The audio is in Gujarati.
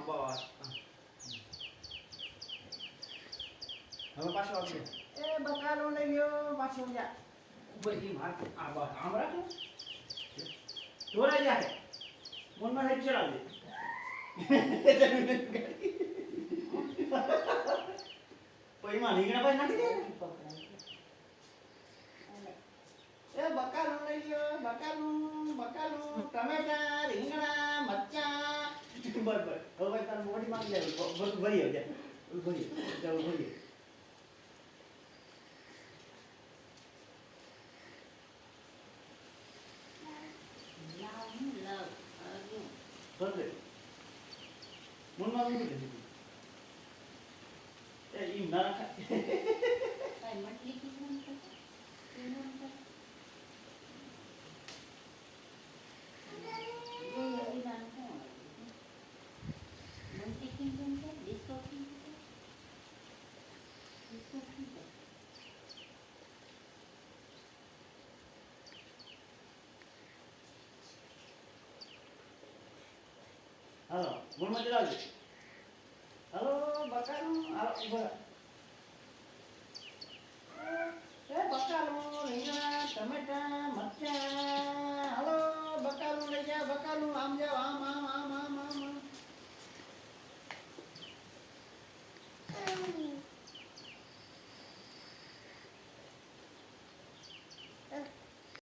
બસ હવે પાછો આવશે એ બકાલો લઈ ગયો પાછો જા બધી માર આ બસ આમ રાખો ઢોરાઈ જાય મનમાં હેડ ચડાવજે પૈમાં રીંગણા ભાઈ નાખી દે એ બકાલું લઈ ગયો બકાલું ટમેટા રીંગણા મરચા બસ હવે તારે મોટી માંગી જાય ભરી આવજે ભરી જાવ ભરી ભરે મનમાં મૂકી દે એ ઈ ના રાખા કાઈ મટલી કીધું તો હાલો મનમાં ચલાવજો હાલો બકાલું હાલો ઉભા